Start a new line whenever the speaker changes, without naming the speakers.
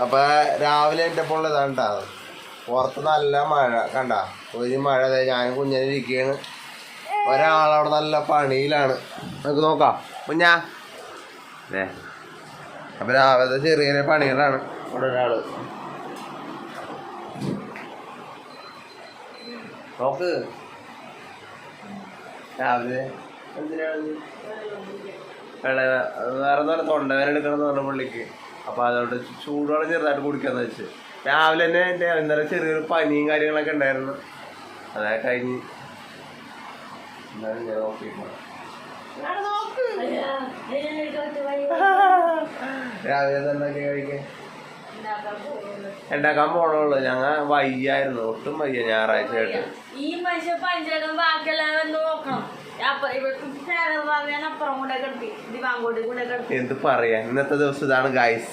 അപ്പൊ രാവിലെ എൻ്റെപ്പോൾ ഇതാണ്ടാ പുറത്ത് നല്ല മഴ കണ്ട ഒരു മഴ. ഞാൻ കുഞ്ഞിരിക്കുകയാണ്, ഒരാളവിടെ നല്ല പണിയിലാണ്. നമുക്ക് നോക്കാം കുഞ്ഞാ. അല്ലേ അപ്പൊ രാവിലത്തെ ചെറിയ ചെറിയ പണികളാണ് ഇവിടെ ഒരാള്. നോക്ക് രാവിലെ എന്തിനാണ് വേറെ നല്ല തൊണ്ടവേന എടുക്കണം പറഞ്ഞ പുള്ളിക്ക്. അപ്പൊ അതുകൊണ്ട് ചൂടുവെള്ളം ചെറുതായിട്ട് കുടിക്കാന്ന് വെച്ച് രാവിലെ തന്നെ എൻ്റെ ഇന്നലെ ചെറിയൊരു പനിയും കാര്യങ്ങളൊക്കെ ഉണ്ടായിരുന്നു. അതൊക്കെ കഴിഞ്ഞ് എന്തായാലും ഞാൻ നോക്കിയിട്ട് രാവിലെ തന്നെ കഴിക്കാൻ ഉണ്ടാക്കാൻ പോണുള്ളൂ. ഞങ്ങൾ വയ്യായിരുന്നു, ഒട്ടും വയ്യ ഞായറാഴ്ച ആയിട്ട്.
ഈ മനുഷ്യ പഞ്ചകം ബാക്കിയെല്ലാം നോക്കണം.
എന്ത് പറയാ, ഇന്നത്തെ ദിവസം ഇതാണ് ഗൈസ്.